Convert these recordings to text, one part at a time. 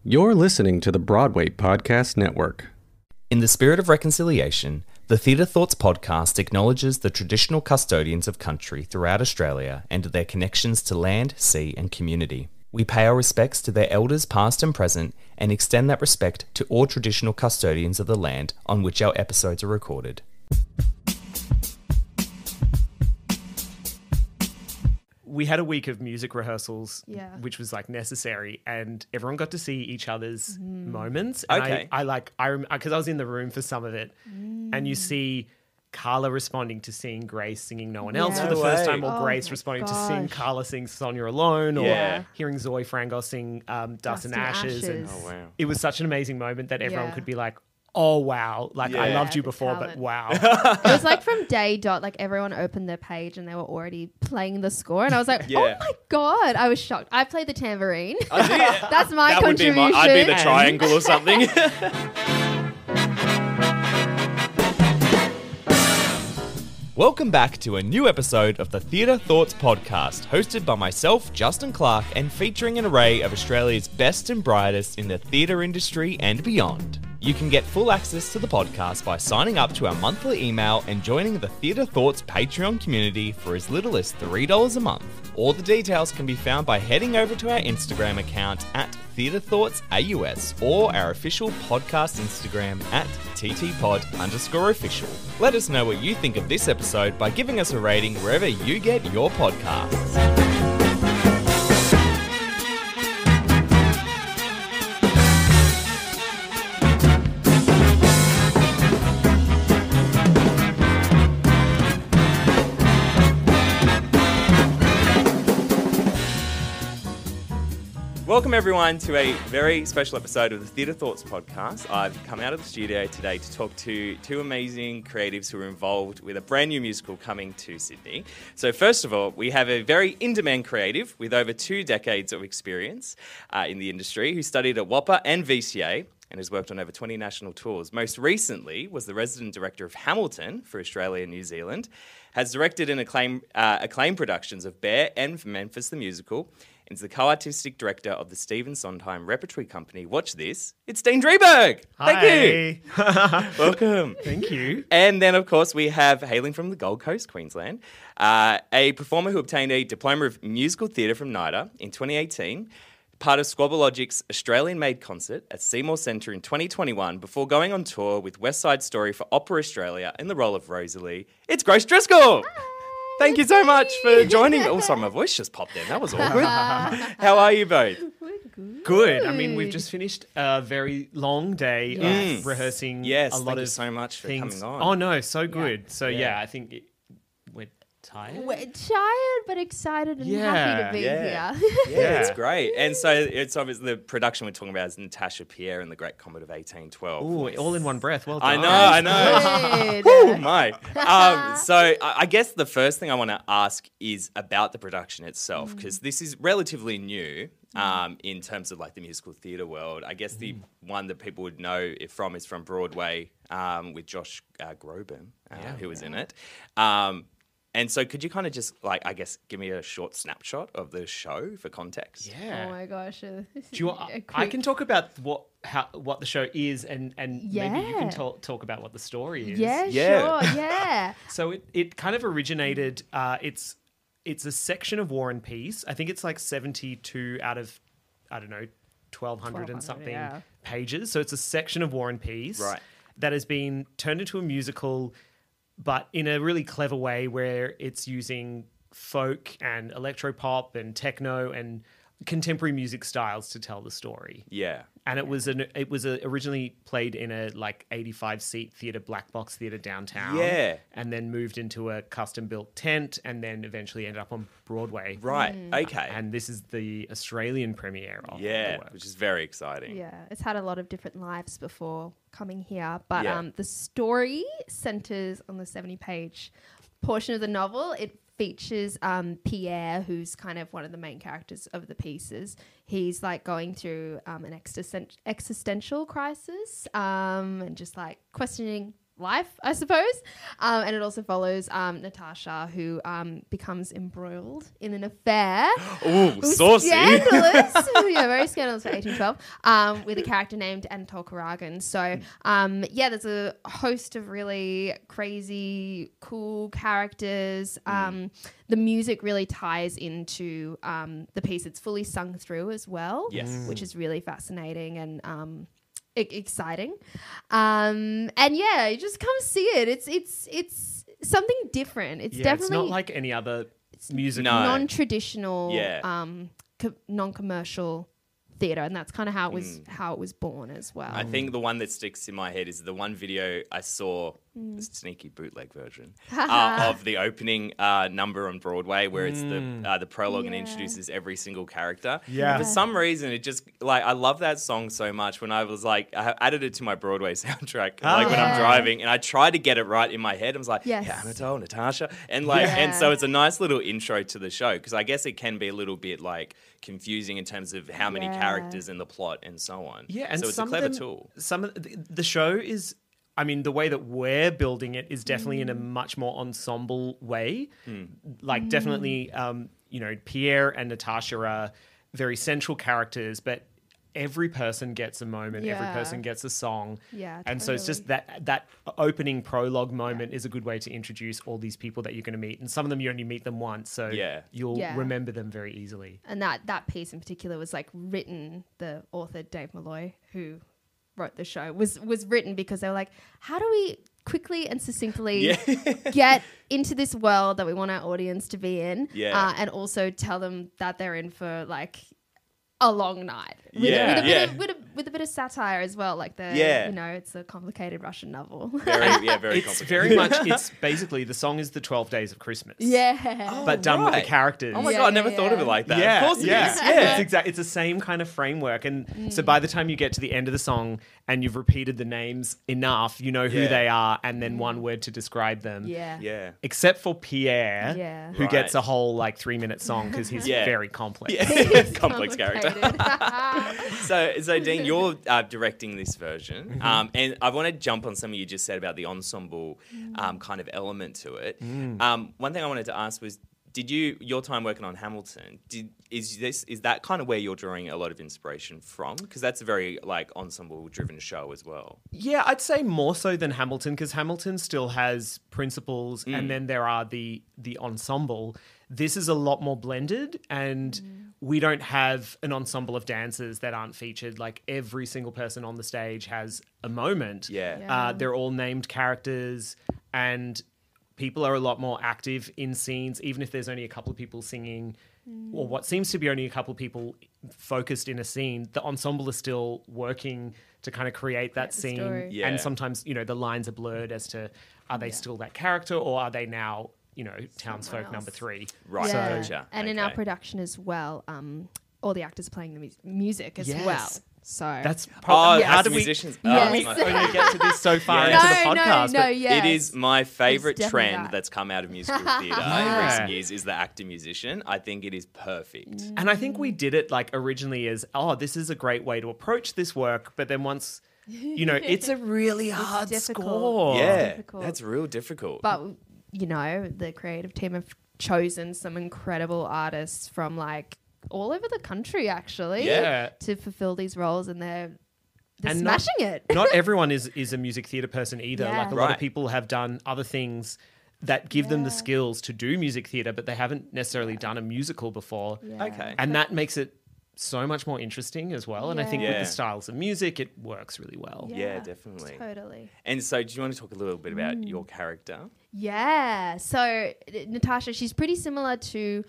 You're listening to the Broadway Podcast Network. In the spirit of reconciliation, the Theatre Thoughts podcast acknowledges the traditional custodians of country throughout Australia and their connections to land, sea and community. We pay our respects to their elders past and present and extend that respect to all traditional custodians of the land on which our episodes are recorded. We had a week of music rehearsals, which was like necessary, and everyone got to see each other's moments. And Okay. because I was in the room for some of it, and you see Carla responding to seeing Grace singing No One Else for the first time, or Grace responding to seeing Carla sing Sonia Alone, or hearing Zoe Frangos sing Dust and Ashes. And it was such an amazing moment that everyone could be like, oh, wow. Like, I loved you before, but wow. It was like from day dot, like everyone opened their page and they were already playing the score. And I was like, oh my God. I was shocked. I played the tambourine. That's my contribution. I'd be the triangle or something. Welcome back to a new episode of the Theatre Thoughts podcast, hosted by myself, Justin Clark, and featuring an array of Australia's best and brightest in the theatre industry and beyond. You can get full access to the podcast by signing up to our monthly email and joining the Theatre Thoughts Patreon community for as little as $3 a month. All the details can be found by heading over to our Instagram account at TheatreThoughtsAUS or our official podcast Instagram at ttpod_official. Let us know what you think of this episode by giving us a rating wherever you get your podcasts. Welcome everyone to a very special episode of the Theatre Thoughts podcast. I've come out of the studio today to talk to two amazing creatives who are involved with a brand new musical coming to Sydney. So first of all, we have a very in-demand creative with over 2 decades of experience in the industry who studied at WAPA and VCA and has worked on over 20 national tours. Most recently was the resident director of Hamilton for Australia and New Zealand, has directed and acclaimed productions of Bear and Memphis the Musical, and is the co-artistic director of the Stephen Sondheim Repertory Company. Watch this. It's Dean Drieberg. Thank you. Welcome. Thank you. And then, of course, we have, hailing from the Gold Coast, Queensland, a performer who obtained a Diploma of Musical Theatre from NIDA in 2018, part of Squabbalogic's Australian-made concert at Seymour Centre in 2021 before going on tour with West Side Story for Opera Australia in the role of Rosalie. It's Grace Driscoll. Hi. Thank you so much for joining. Oh, sorry, my voice just popped in. That was awkward. How are you both? Good. I mean, we've just finished a very long day of rehearsing a lot thank you of so much for things. coming on. Oh, no, so good. So, I think we're tired. We're tired, but excited and happy to be here. Yeah, it's great. And so it's obviously the production we're talking about is Natasha, Pierre and the Great Comet of 1812. Ooh, all in one breath. Well done. I know. Woo, my. So I guess the first thing I want to ask is about the production itself, because this is relatively new in terms of like the musical theatre world. I guess the one that people would know it from is from Broadway with Josh Groban, who was in it. And so could you kind of just, like, I guess, give me a short snapshot of the show for context? Yeah. Oh, my gosh. I can talk about what the show is and maybe you can talk about what the story is. Yeah. Sure. Yeah. So it kind of originated, it's a section of War and Peace. I think it's like 72 out of, I don't know, 1,200 and something pages. So it's a section of War and Peace that has been turned into a musical, but in a really clever way where it's using folk and electropop and techno and contemporary music styles to tell the story. Yeah. And it was originally played in a like 85-seat theatre, black box theatre downtown. Yeah. And then moved into a custom-built tent and then eventually ended up on Broadway. Right. Okay. And this is the Australian premiere of the work. Which is very exciting. Yeah. It's had a lot of different lives before coming here. But the story centres on the 70-page portion of the novel. It features Pierre, who's kind of one of the main characters of the pieces. He's like going through an existential crisis and just like questioning life, I suppose. And it also follows Natasha, who becomes embroiled in an affair. Ooh, saucy. Scandalous. Yeah, very scandalous for 1812, with a character named Anatol Karagan. So, there's a host of really crazy, cool characters. The music really ties into the piece. It's fully sung through as well, which is really fascinating and exciting. You just come see it. It's something different. It's definitely it's not like any other music. Non-traditional, non-commercial theatre, and that's kind of how it was born as well. I think the one that sticks in my head is the one video I saw, the sneaky bootleg version of the opening number on Broadway, where it's the prologue and introduces every single character. Yeah. For some reason, it just I love that song so much. When I was I added it to my Broadway soundtrack, when I'm driving, and I tried to get it right in my head. I was like, Anatol, Natasha, and and so it's a nice little intro to the show, because I guess it can be a little bit confusing in terms of how many characters in the plot and so on. Yeah, and so it's a clever tool. Some of the show is, I mean, the way that we're building it is definitely in a much more ensemble way. Definitely, Pierre and Natasha are very central characters, but every person gets a moment, every person gets a song. Yeah, totally. And so it's just that opening prologue moment is a good way to introduce all these people that you're going to meet. And some of them you only meet them once, so you'll remember them very easily. And that piece in particular was written, the author Dave Malloy, who wrote the show, was written because they were like, how do we quickly and succinctly get into this world that we want our audience to be in, and also tell them that they're in for a long night with a bit of satire as well, it's a complicated Russian novel. Very it's complicated. Very much. It's basically the song is the 12 Days of Christmas. But done with the characters. Oh my god, I never thought of it like that. Yeah, of course it is. Yeah. It's the same kind of framework, and so by the time you get to the end of the song and you've repeated the names enough, you know who they are, and then one word to describe them. Yeah. Except for Pierre, who gets a whole 3-minute song because he's very complex. Yeah. Complex character. So Dean, you're directing this version, and I want to jump on something you just said about the ensemble kind of element to it. One thing I wanted to ask was, did your time working on Hamilton, is that kind of where you're drawing a lot of inspiration from? Because that's a very ensemble driven show as well. Yeah, I'd say more so than Hamilton, because Hamilton still has principals and then there are the ensemble. This is a lot more blended, and we don't have an ensemble of dancers that aren't featured. Every single person on the stage has a moment. They're all named characters, and people are a lot more active in scenes, even if there's only a couple of people singing, or what seems to be only a couple of people focused in a scene. The ensemble is still working to kind of create that scene. Yeah. And sometimes, the lines are blurred as to, are they still that character, or are they now townsfolk number 3. Right. Yeah. So, and in our production as well, all the actors playing the music as well. So that's probably how do musicians. We only get to this so far into the podcast. It is my favourite trend that's come out of musical theatre in recent years is the actor musician. I think it is perfect. And I think we did it originally as, this is a great way to approach this work, but then once it's a really hard score. Yeah, that's real difficult. But the creative team have chosen some incredible artists from all over the country, actually, to fulfill these roles, and they're smashing it. Not everyone is a music theatre person either. A lot of people have done other things that give them the skills to do music theatre, but they haven't necessarily done a musical before. Yeah. Okay. And that makes it so much more interesting as well. And I think with the styles of music, it works really well. Yeah, definitely. Totally. And so do you want to talk a little bit about your character? Yeah. So Natasha, she's pretty similar to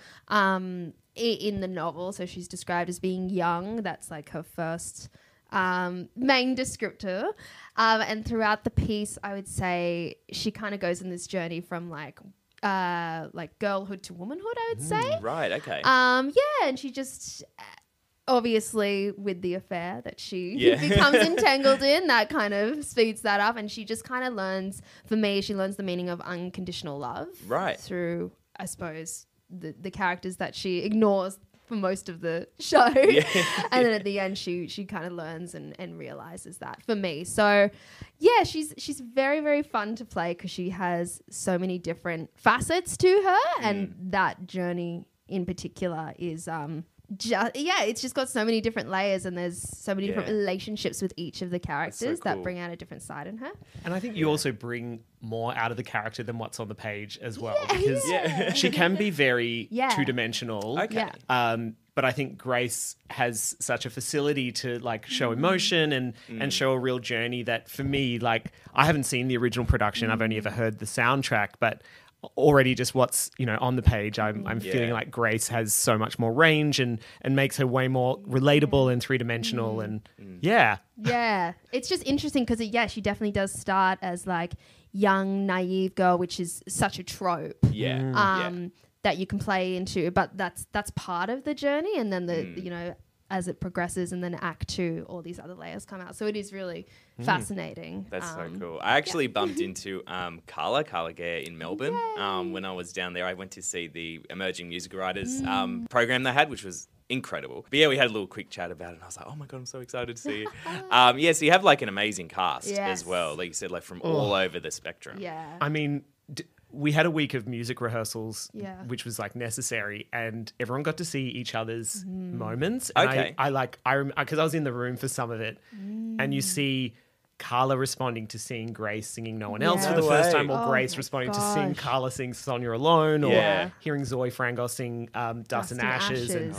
in the novel. So she's described as being young. That's her first main descriptor. And throughout the piece, I would say she kind of goes on this journey from girlhood to womanhood, I would say. Right, okay. And she just obviously with the affair that she becomes entangled in, that kind of speeds that up, and she just kind of learns, for me, she learns the meaning of unconditional love. Right. Through, I suppose, the characters that she ignores for most of the show. Yeah. And then at the end, she kind of learns and realizes that for me. So yeah, she's very, very fun to play because she has so many different facets to her. And that journey in particular is it's just got so many different layers, and there's so many different relationships with each of the characters that bring out a different side in her. And I think you also bring more out of the character than what's on the page as well, because she can be very two-dimensional. Okay. But I think Grace has such a facility to like show emotion and show a real journey that for me, like, I haven't seen the original production. I've only ever heard the soundtrack, but already just what's, on the page, I'm feeling like Grace has so much more range and makes her way more relatable and three-dimensional and it's just interesting because she definitely does start as like young naive girl, which is such a trope that you can play into, but that's part of the journey, and then the as it progresses, and then Act 2, all these other layers come out. So it is really fascinating. That's so cool. I actually bumped into Carla Gare in Melbourne when I was down there. I went to see the Emerging Music Writers program they had, which was incredible. But we had a little quick chat about it, and I was like, oh my God, I'm so excited to see you. So you have like an amazing cast as well, like you said, like from all over the spectrum. Yeah. I mean, we had a week of music rehearsals, which was like necessary, and everyone got to see each other's moments. And because I was in the room for some of it, and you see Carla responding to seeing Grace singing No One Else for the first time, or Grace responding to seeing Carla sing Sonia Alone, or hearing Zoe Frangos sing Dust and Ashes. And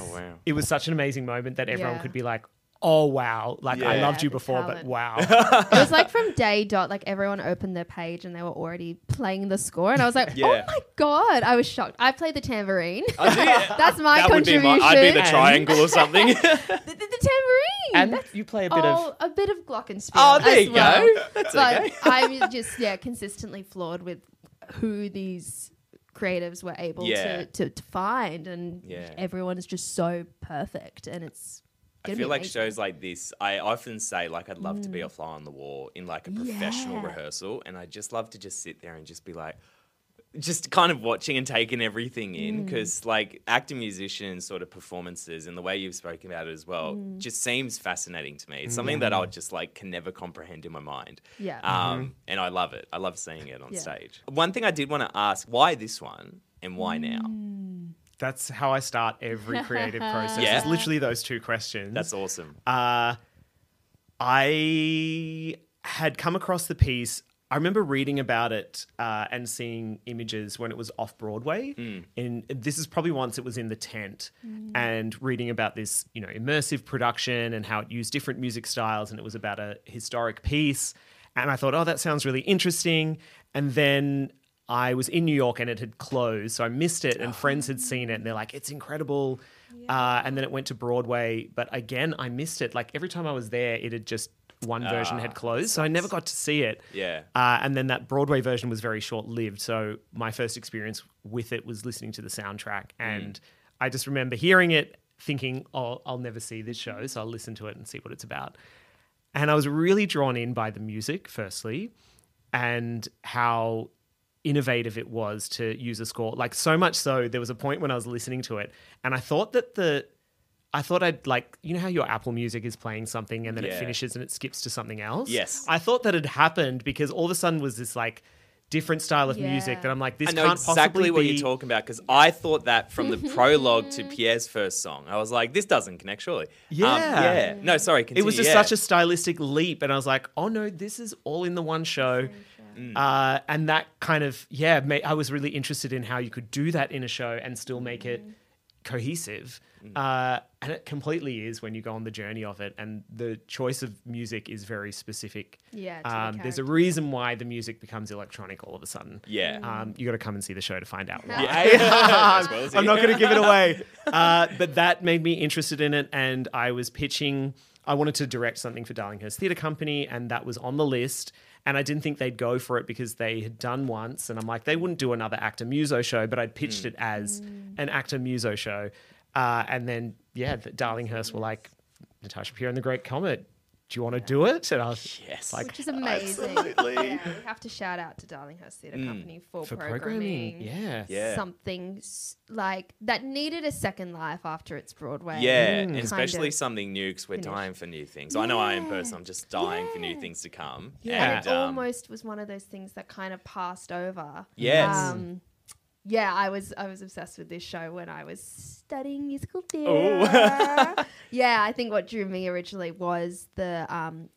it was such an amazing moment that everyone could be like, oh, wow. Like, I loved you before, but wow. It was like from day dot, like everyone opened their page and they were already playing the score. And I was like, oh my God. I was shocked. I played the tambourine. That's my contribution. I'd be the triangle or something. the tambourine. And you play a bit of glockenspiel. Oh, there you go. That's okay. I'm just, consistently floored with who these creatives were able to find. And everyone is just so perfect. And it's... I feel like shows like this, I often say, like, I'd love to be a fly on the wall in, like, a professional rehearsal, and I just love to just sit there and just be, like, just kind of watching and taking everything in, because, like, actor, musician sort of performances and the way you've spoken about it as well just seems fascinating to me. It's something that I would just, like, can never comprehend in my mind. Yeah. And I love it. I love seeing it on stage. One thing I did want to ask, why this one and why now? That's how I start every creative process. It's literally those two questions. That's awesome. I had come across the piece. I remember reading about it and seeing images when it was off Broadway. And this is probably once it was in the tent, and reading about this, immersive production and how it used different music styles, and it was about a historic piece. And I thought, oh, that sounds really interesting. And then I was in New York and it had closed, so I missed it, and friends had seen it and they're like, it's incredible. And then it went to Broadway, but again, I missed it. Like every time I was there, it had just, one version had closed, so I never got to see it. And then that Broadway version was very short-lived, so my first experience with it was listening to the soundtrack, and I just remember hearing it, thinking, oh, I'll never see this show, so I'll listen to it and see what it's about. And I was really drawn in by the music, firstly, and how innovative it was to use a score. Like, so much so, there was a point when I was listening to it and I thought I'd like, how your Apple Music is playing something and then it finishes and it skips to something else? Yes. I thought that had happened because all of a sudden was this like different style of music that I'm like, this I know can't exactly possibly what be... you're talking about, because I thought that from the prologue to Pierre's first song. I was like, this doesn't connect, surely. No, sorry, continue. It was just such a stylistic leap, and I was like, oh no, this is all in the one show. And that kind of, I was really interested in how you could do that in a show and still make it cohesive. And it completely is when you go on the journey of it. And the choice of music is very specific. There's a reason why the music becomes electronic all of a sudden. You got to come and see the show to find out why. I'm not going to give it away. But that made me interested in it. And I was pitching, I wanted to direct something for Darlinghurst Theatre Company, and that was on the list. And I didn't think they'd go for it because they had done once. And I'm like, they wouldn't do another actor muso show, but I'd pitched it as an actor muso show. And then, the Darlinghurst were like, Natasha, Pierre and the Great Comet, do you want to do it? And I was like, which is amazing. Absolutely. Yeah, we have to shout out to Darlinghurst Theatre Company for programming. Yeah. Something like that needed a second life after its Broadway. Yeah, and especially something new because we're dying for new things. I know I am personally, I'm just dying for new Yeah. things to come. Yeah. And it almost was one of those things that kind of passed over. Yes. Yeah, I was obsessed with this show when I was studying musical theatre. Ooh. Yeah, I think what drew me originally was the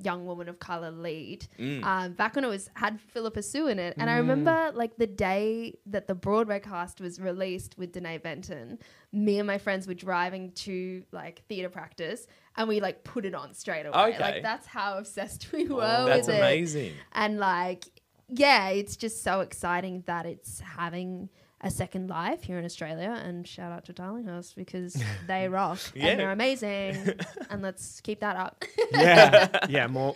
young woman of color lead. Back when it had Philippa Sue in it, and I remember like the day that the Broadway cast was released with Danae Benton, me and my friends were driving to like theatre practice, and we like put it on straight away. Okay. Like that's how obsessed we were That's with it. amazing. And like, yeah, it's just so exciting that it's having a second life here in Australia, and shout out to Darlinghurst because they rock and they're amazing, and let's keep that up.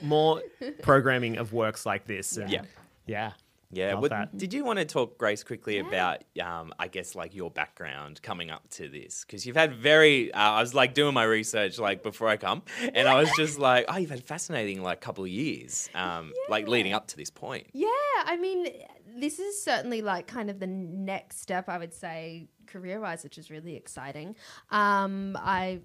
More programming of works like this. And Yeah. Love that. Did you want to talk, Grace, quickly about, I guess, like your background coming up to this? Because you've had I was like doing my research like before I come, and I was just like, oh, you've had a fascinating like couple of years, like leading up to this point. Yeah, I mean, this is certainly like kind of the next step, I would say, career-wise, which is really exciting. I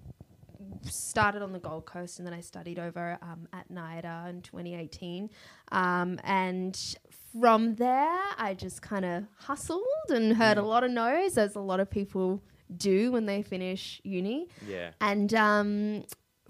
started on the Gold Coast, and then I studied over at NIDA in 2018. And from there, I just kind of hustled and heard a lot of no's, as a lot of people do when they finish uni. Yeah. And then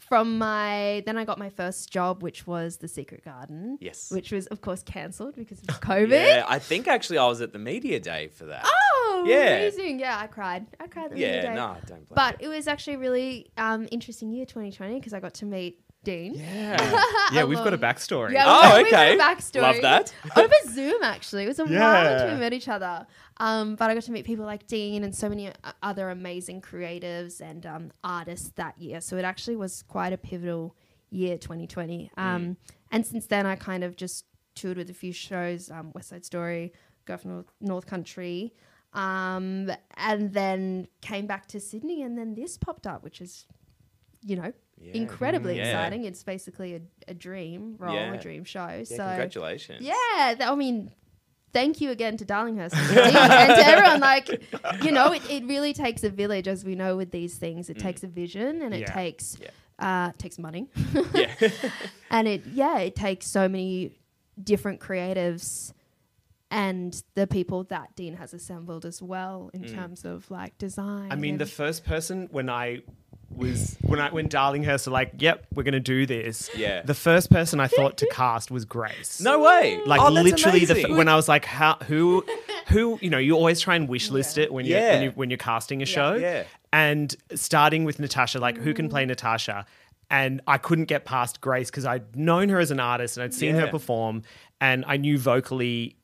I got my first job, which was The Secret Garden. Yes. Which was, of course, cancelled because of COVID. Yeah, I think actually I was at the media day for that. Oh, Yeah. Amazing. Yeah, I cried the media day. No, don't blame But you. it was actually a really interesting year, 2020, because I got to meet Dean. Yeah, we've got a backstory. Oh, we've got okay. a backstory. Love that. Over Zoom, actually. It was a while until we met each other. But I got to meet people like Dean and so many other amazing creatives and artists that year. So it actually was quite a pivotal year, 2020. And since then, I kind of just toured with a few shows, West Side Story, Go from North Country, and then came back to Sydney, and then this popped up, which is, incredibly exciting. It's basically a dream role, a dream show. Yeah, So congratulations. yeah, I mean, thank you again to Darlinghurst and to everyone. Like, it really takes a village, as we know with these things. It takes a vision, and it takes money. And it takes so many different creatives and the people that Dean has assembled as well in terms of like design. I mean, the first person when Darlinghurst were like, yep, we're going to do this. Yeah. The first person I thought to cast was Grace. No way. Like that's literally amazing. when I was like, who, you always try and wish list it when you're casting a show. Yeah. And starting with Natasha, like who can play Natasha? And I couldn't get past Grace because I'd known her as an artist and I'd seen her perform, and I knew vocally,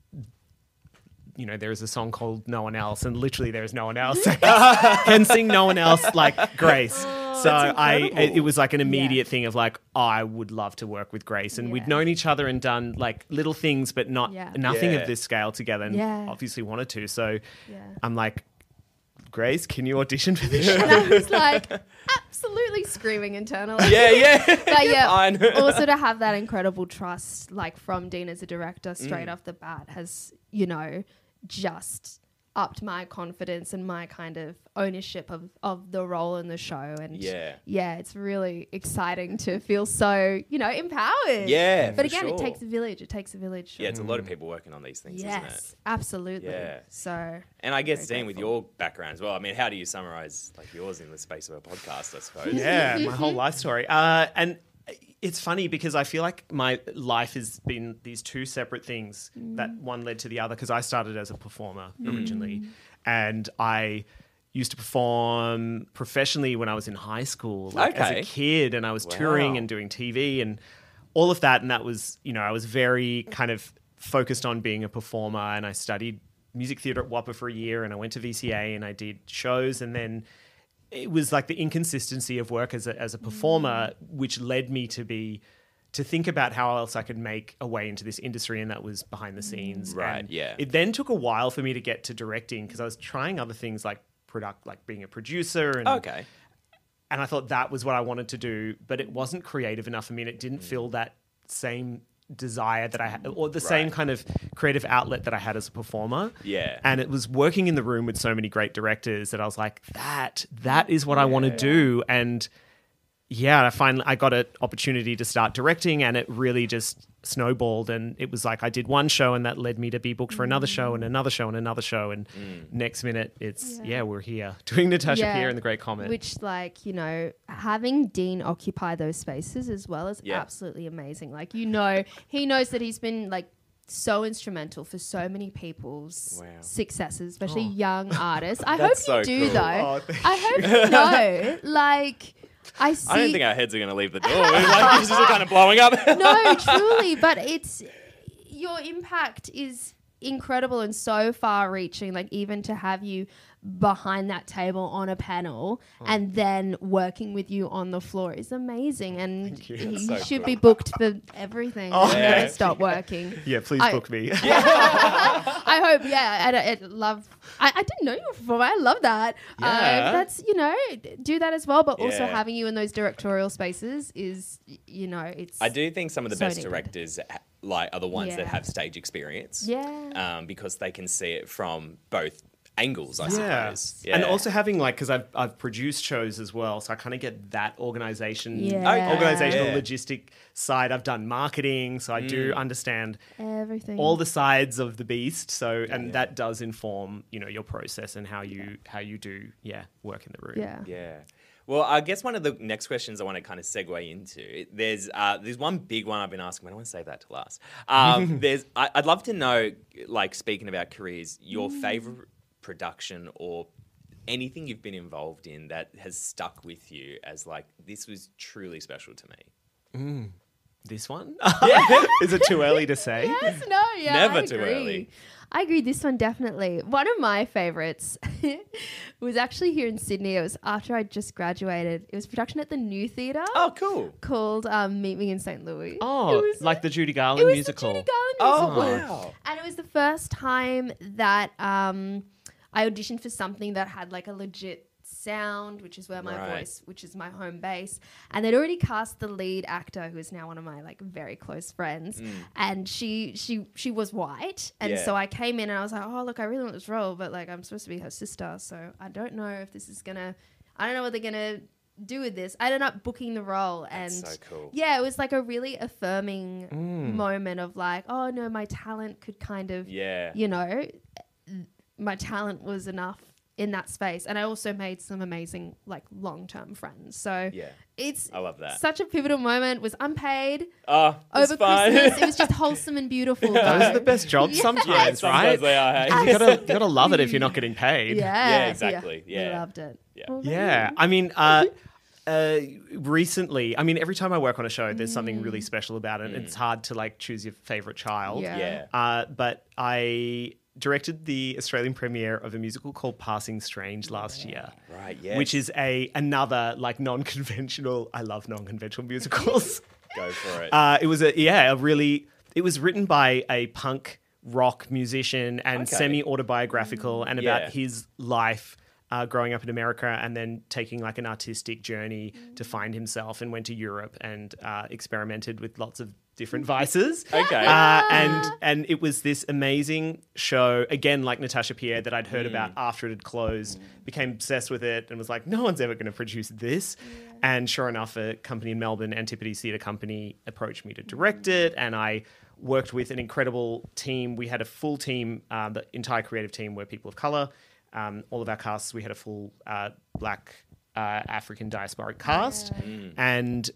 there is a song called No One Else, and literally there is no one else can sing no one else like Grace. So it was like an immediate thing of like, I would love to work with Grace. And we'd known each other and done like little things, but nothing of this scale together, and obviously wanted to. So I'm like, Grace, can you audition for this show? And I was like, absolutely screaming internally. Yeah. But Fine. also to have that incredible trust, like from Dean as a director straight off the bat has, just upped my confidence and my kind of ownership of the role in the show. And it's really exciting to feel so, empowered. Yeah, But for again, sure. it takes a village. Yeah, it's a lot of people working on these things, isn't it? Yes, absolutely. Yeah. So, And I guess, very Dean, with grateful. your background as well, I mean, how do you summarize like yours in the space of a podcast, I suppose? Yeah, my whole life story. And it's funny because I feel like my life has been these two separate things that one led to the other, because I started as a performer originally, and I used to perform professionally when I was in high school, like as a kid, and I was touring and doing TV and all of that. And that was, I was very kind of focused on being a performer, and I studied music theatre at WAPA for a year, and I went to VCA and I did shows, and then it was like the inconsistency of work as a performer, which led me to think about how else I could make a way into this industry, and that was behind the scenes. Right, And yeah. it then took a while for me to get to directing, because I was trying other things like being a producer and I thought that was what I wanted to do, but it wasn't creative enough for me, and it didn't fill that same desire that I had, or the same kind of creative outlet that I had as a performer. Yeah. And it was working in the room with so many great directors that I was like, that is what I want to do. And yeah, I got an opportunity to start directing, and it really just snowballed. And it was like I did one show, and that led me to be booked for another show and another show and another show. And next minute, it's we're here doing Natasha, Pierre, and the Great Comet. Which, like, you know, having Dean occupy those spaces as well is absolutely amazing. Like, you know, he knows that he's been like so instrumental for so many people's successes, especially young artists. I hope you do, though. I hope you know, like. I don't think our heads are going to leave the door. Like, this is kind of blowing up. No, truly, but your impact is incredible and so far-reaching. Like, even to have you behind that table on a panel and then working with you on the floor is amazing. And you should be booked for everything. Never stop working. Yeah, please book me. I hope. Yeah, I didn't know you before. I love that. That's, you know, do that as well. But also having you in those directorial spaces is, you know, it's. I do think some of the best directors are the ones that have stage experience. Yeah. Because they can see it from both angles, I suppose. Yeah. And also having, like, because I've produced shows as well, so I kind of get that organizational logistic side. I've done marketing, so I do understand everything, all the sides of the beast. So and that does inform, you know, your process and how you do work in the room. Yeah. Well, I guess one of the next questions I want to kind of segue into, there's one big one I've been asking, but I want to save that to last. I'd love to know, like, speaking about careers, your favorite production or anything you've been involved in that has stuck with you as, like, this was truly special to me. This one? Is it too early to say? Yes, Never too early. I agree. This one definitely. One of my favorites was actually here in Sydney. It was after I just graduated. It was production at the New Theatre. Oh, cool. Called Meet Me in St. Louis. Oh, like the Judy Garland musical. The Judy Garland musical. Oh, wow. And it was the first time that I auditioned for something that had like a legit sound, which is where my voice, which is my home base, and they'd already cast the lead actor, who is now one of my like very close friends, and she was white, and so I came in and I was like, oh look, I really want this role, but like I'm supposed to be her sister, so I don't know if this is gonna, I don't know what they're gonna do with this. I ended up booking the role. That's and so cool. Yeah, it was like a really affirming moment of like, oh no, my talent could kind of, you know, my talent was enough in that space. And I also made some amazing like long-term friends. So I love that. Such a pivotal moment. Was unpaid over Christmas. It was just wholesome and beautiful. Those are the best jobs sometimes, right? Sometimes they are. Hey? You gotta love it if you're not getting paid. Yeah, exactly. Yeah. We loved it. Yeah. I mean, recently, I mean, every time I work on a show, there's something really special about it. It's hard to like choose your favorite child. But I directed the Australian premiere of a musical called Passing Strange last year. Right, yes. Which is another like non-conventional, I love non-conventional musicals. Go for it. It was written by a punk rock musician and semi-autobiographical and about his life growing up in America and then taking like an artistic journey to find himself, and went to Europe and experimented with lots of different vices. And it was this amazing show, again, like Natasha, Pierre, that I'd heard about after it had closed, became obsessed with it and was like, no one's ever going to produce this. And sure enough, a company in Melbourne, Antipodes Theatre Company, approached me to direct it, and I worked with an incredible team. We had a full team, the entire creative team were people of colour. All of our casts, we had a full black African diasporic cast. And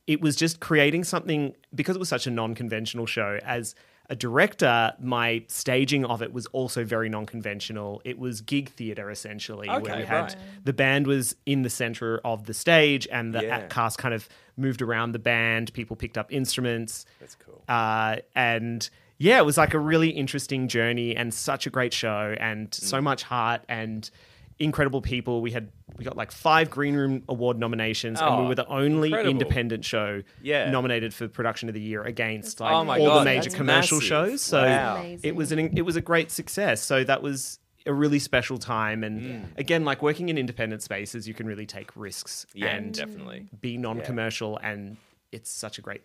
it was just creating something, because it was such a non-conventional show. As a director, my staging of it was also very non-conventional. It was gig theatre, essentially, where we had the band was in the centre of the stage, and the cast kind of moved around the band. People picked up instruments. That's cool. And yeah, it was like a really interesting journey and such a great show, and so much heart and incredible people. We got like 5 Green Room Award nominations, and we were the only independent show nominated for Production of the Year against like all the major commercial shows. So it was a great success. So that was a really special time. And again, like working in independent spaces, you can really take risks and definitely be non-commercial. And it's such a great,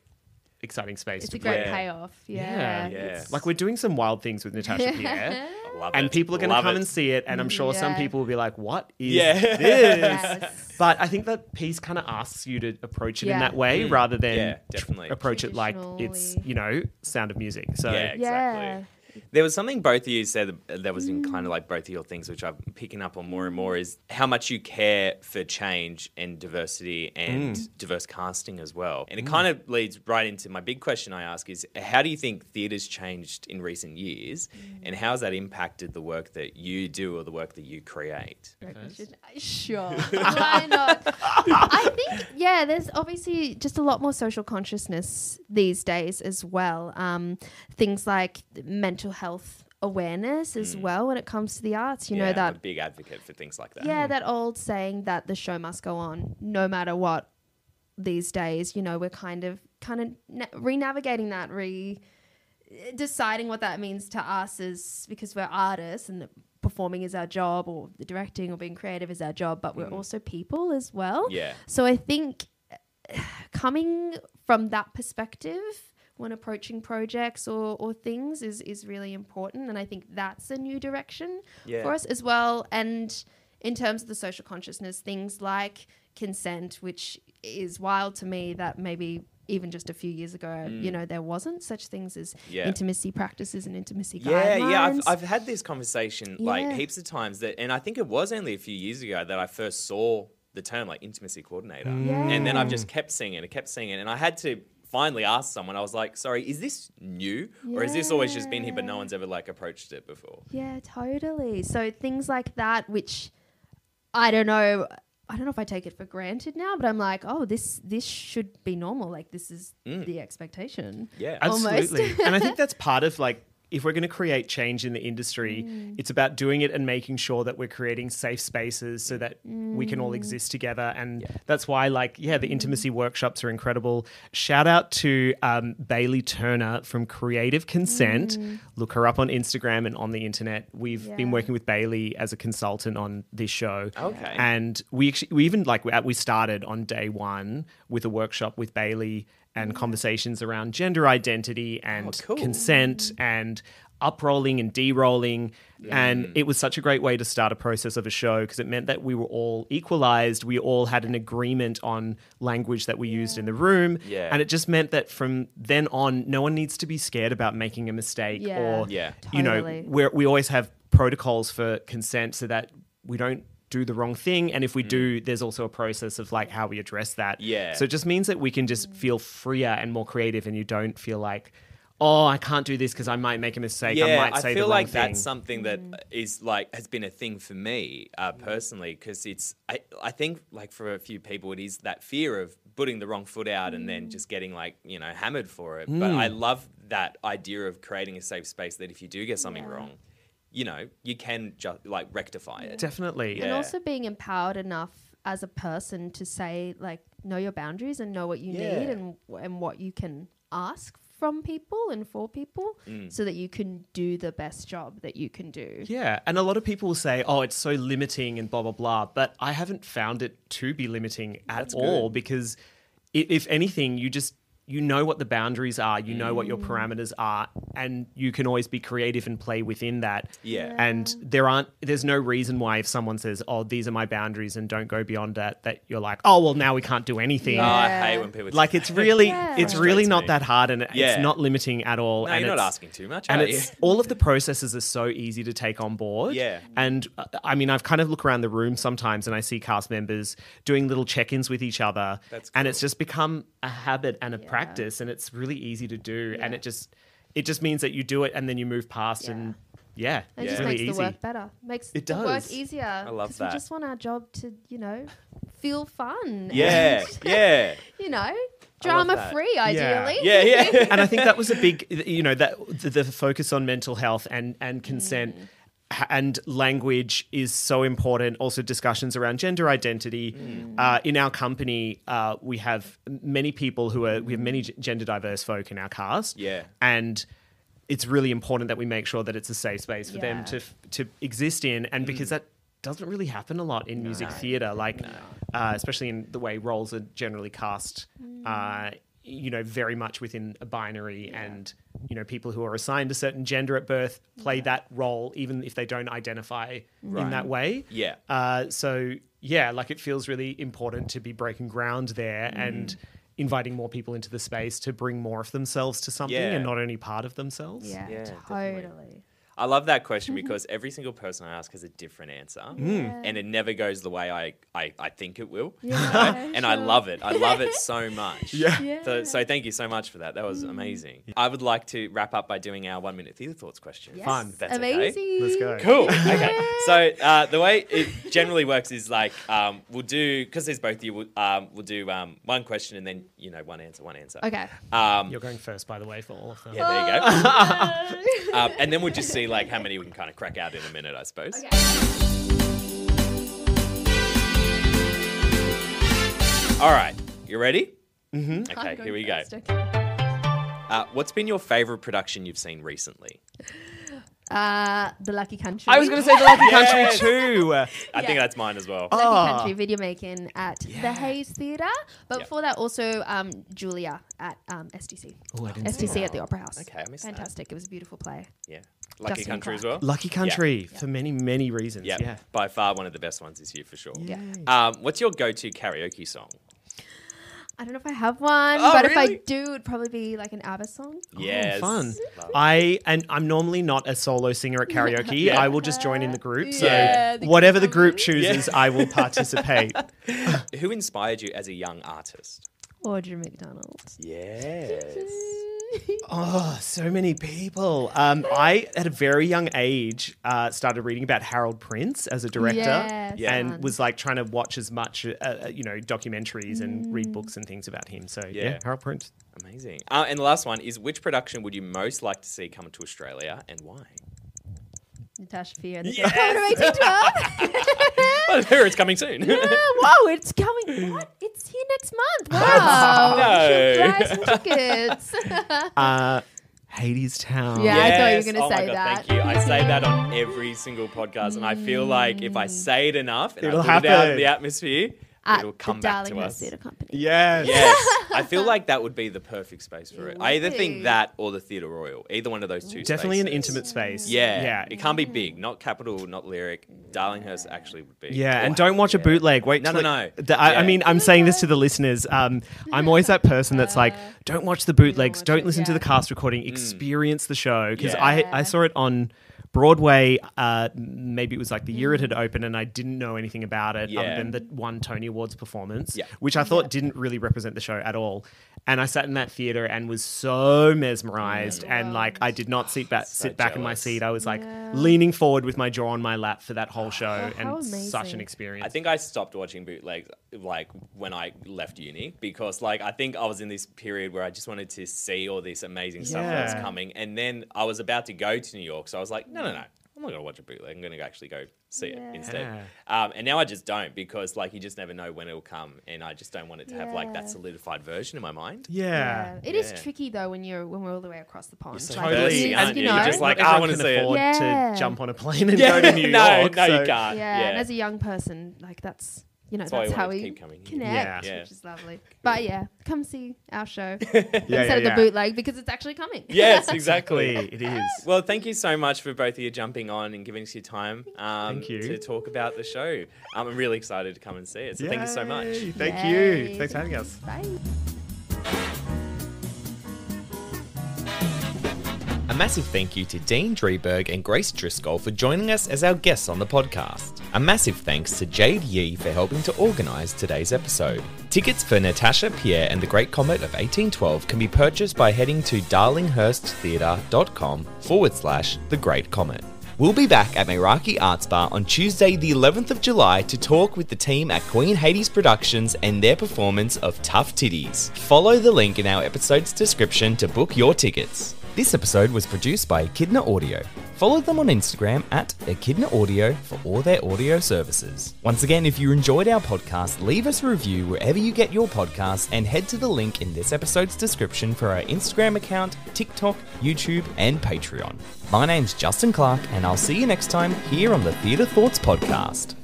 exciting space. It's a great payoff. Yeah. Like we're doing some wild things with Natasha Pierre. I love And it. people are going to Love come it. and see it. And I'm sure some people will be like, what is this? Yes. But I think that piece kind of asks you to approach it in Yeah. that way rather than definitely. approach it like it's, you know, Sound of Music. So Yeah, exactly. There was something both of you said that was in kind of like both of your things, which I'm picking up on more and more, is how much you care for change and diversity and diverse casting as well. And it kind of leads right into my big question I ask is, how do you think theatre's changed in recent years and how has that impacted the work that you do or the work that you create? Sure. Why not? I think, there's obviously just a lot more social consciousness these days as well. Things like mental health awareness as well when it comes to the arts. You know that I'm a big advocate for things like that. Yeah, that old saying that the show must go on no matter what these days. You know, we're kind of re-navigating that, deciding what that means to us is because we're artists and performing is our job or the directing or being creative is our job, but we're also people as well. Yeah. So I think coming from that perspective when approaching projects or things is really important. And I think that's a new direction for us as well. And in terms of the social consciousness, things like consent, which is wild to me that maybe even just a few years ago, you know, there wasn't such things as intimacy practices and intimacy guidelines. Yeah. I've had this conversation like heaps of times and I think it was only a few years ago that I first saw the term like intimacy coordinator. And then I've just kept seeing it and I had to finally asked someone, I was like, sorry, is this new or has this always just been here but no one's ever like approached it before? Yeah, totally. So things like that, which I don't know if I take it for granted now, but I'm like, oh, this should be normal. Like this is the expectation. Yeah, absolutely. And I think that's part of like, if we're going to create change in the industry, it's about doing it and making sure that we're creating safe spaces so that we can all exist together. And that's why, the intimacy workshops are incredible. Shout out to Bailey Turner from Creative Consent. Look her up on Instagram and on the internet. We've been working with Bailey as a consultant on this show. Okay. And we even we started on day one with a workshop with Bailey and conversations around gender identity and consent and up-rolling and de-rolling. And it was such a great way to start a process of a show because it meant that we were all equalized. We all had an agreement on language that we used in the room. Yeah. And it just meant that from then on, no one needs to be scared about making a mistake or, you know, we always have protocols for consent so that we don't do the wrong thing, and if we do, there's also a process of like how we address that. So it just means that we can just feel freer and more creative, and you don't feel like, oh, I can't do this because I might make a mistake. I might say the wrong thing. I feel like that's something that is like has been a thing for me personally, because it's I think like for a few people it is that fear of putting the wrong foot out and then just getting like, you know, hammered for it. But I love that idea of creating a safe space that if you do get something wrong, you know, you can just like rectify it. Definitely. And also being empowered enough as a person to say like, know your boundaries and know what you need and what you can ask from people and for people so that you can do the best job that you can do. Yeah. And a lot of people will say, oh, it's so limiting and blah, blah, blah. But I haven't found it to be limiting at all because if anything, you know what the boundaries are, you know what your parameters are, and you can always be creative and play within that. And there's no reason why if someone says, oh, these are my boundaries and don't go beyond that you're like, oh, well, now we can't do anything. Oh, I hate when people like it's really not that hard and it's not limiting at all. No, and you're not asking too much, and are you? all of the processes are so easy to take on board. And I mean, I've kind of look around the room sometimes and I see cast members doing little check-ins with each other. That's cool. And it's just become a habit and a practice, and it's really easy to do. And it just means that you do it and then you move past and it just really makes easy. the work better. Makes the work easier. I love that. We just want our job to, you know, feel fun. Yeah. You know, drama free, ideally. Yeah. And I think that was a big, you know, that the focus on mental health and consent and language is so important. Also discussions around gender identity. In our company, we have many people we have many gender diverse folk in our cast. And it's really important that we make sure that it's a safe space for them to exist in, and because that doesn't really happen a lot in music theatre, like especially in the way roles are generally cast, very much within a binary, and people who are assigned a certain gender at birth play that role even if they don't identify in that way. Like it feels really important to be breaking ground there and inviting more people into the space to bring more of themselves to something and not only part of themselves. Totally. I love that question because every single person I ask has a different answer, and it never goes the way I think it will. And I love it. I love it so much. So thank you so much for that. That was amazing. I would like to wrap up by doing our 1 minute theatre thoughts question. Yes. Fun. That's amazing. Okay. Let's go. Cool. Okay. So the way it generally works is like we'll do, because there's both of you, we'll do one question and then one answer. Okay. You're going first, by the way, for all of them. Yeah, there you go. And then we'll just see like how many we can kind of crack out in a minute, I suppose. Okay. All right, you ready? Mm-hmm. Okay, here we go. Okay. What's been your favourite production you've seen recently? The Lucky Country. I was going to say The Lucky Country too. I think that's mine as well. Lucky Country video making at the Hayes Theatre. But before that, also Julia at STC. Oh, I didn't see STC that. at the Opera House. Okay, I missed that. Fantastic. It was a beautiful play. Yeah. Lucky Justin Country as Clark. well? Lucky Country for many, many reasons. Yep. Yeah. By far one of the best ones this year for sure. Yeah. What's your go-to karaoke song? I don't know if I have one, Oh, but if really? I do, it'd probably be like an ABBA song. Yes. Fun. Love it. I'm normally not a solo singer at karaoke. Yeah. I will just join in the group. So Yeah, whatever the group chooses, I will participate. Who inspired you as a young artist? Audrey McDonald. Yes. Oh, so many people. I, at a very young age, started reading about Harold Prince as a director, Yes, and fun. was like trying to watch as much, documentaries and read books and things about him. So yeah, Harold Prince. Amazing. And the last one is, which production would you most like to see come to Australia and why? Natasha, Pierre, the Great Comet of 1812. Well, here it's coming soon. Yeah, whoa, it's coming. What? It's here next month. Wow. No. Buy some tickets. Hades Town. Yeah. I thought you were gonna Oh my say God, that. Thank you. I say that on every single podcast, and I feel like if I say it enough and It'll I put it out in happen. the atmosphere, At it'll come the back to Darlinghurst us. Theatre Company. Yes. Yes, I feel like that would be the perfect space for it. It I either would think be. that or the Theatre Royal, either one of those two. Definitely an spaces. intimate space. Yeah, it can't be big, not Capital, not Lyric. Darlinghurst actually would be. Yeah, Oh, and don't watch a bootleg. Wait, No, till no, it- no. I Yeah. mean, I'm saying this to the listeners. I'm always that person that's like, don't watch the bootlegs, watch don't it, listen to yeah. the cast recording, experience the show. Because Yeah. I saw it on Broadway, maybe it was like the year it had opened, and I didn't know anything about it other Yeah. than the one Tony Awards performance, Yeah. which I thought didn't really represent the show at all. And I sat in that theater and was so mesmerized, and like I did not sit back in my jealous. seat. I was like leaning forward with my jaw on my lap for that whole show, how and such an amazing. experience. I think I stopped watching bootlegs like when I left uni, because like I think I was in this period where I just wanted to see all this amazing stuff that was Yeah. coming, and then I was about to go to New York, so I was like, no, I'm not going to watch a bootleg. I'm going to actually go see it instead. And now I just don't, because like you just never know when it'll come, and I just don't want it to have like that Yeah. solidified version in my mind. Yeah. It is Yeah. tricky though when we're all the way across the pond. so Like, thirsty, it is, aren't you? You're just like, Not I everyone wanna can see it. afford Yeah. to jump on a plane and go to New no, York. no, so- you can't. yeah, and as a young person, like that's why that's we how wanted to we keep coming here. connect, Yeah. which is lovely. But yeah, come see our show Yeah, instead of the yeah. bootleg, because it's actually coming. Yes, exactly. It is. Well, thank you so much for both of you jumping on and giving us your time Thank you. to talk about the show. I'm really excited to come and see it. So thank you so much. Yay, Thank Yay. you. Thanks for having us. Bye. A massive thank you to Dean Drieberg and Grace Driscoll for joining us as our guests on the podcast. A massive thanks to Jade Yee for helping to organise today's episode. Tickets for Natasha, Pierre and the Great Comet of 1812 can be purchased by heading to darlinghursttheatre.com/The Great Comet. We'll be back at Meraki Arts Bar on Tuesday the 11th of July to talk with the team at Queen Hades Productions and their performance of Tough Titties. Follow the link in our episode's description to book your tickets. This episode was produced by Echidna Audio. Follow them on Instagram at Echidna Audio for all their audio services. Once again, if you enjoyed our podcast, leave us a review wherever you get your podcasts and head to the link in this episode's description for our Instagram account, TikTok, YouTube, and Patreon. My name's Justin Clark, and I'll see you next time here on the Theatre Thoughts Podcast.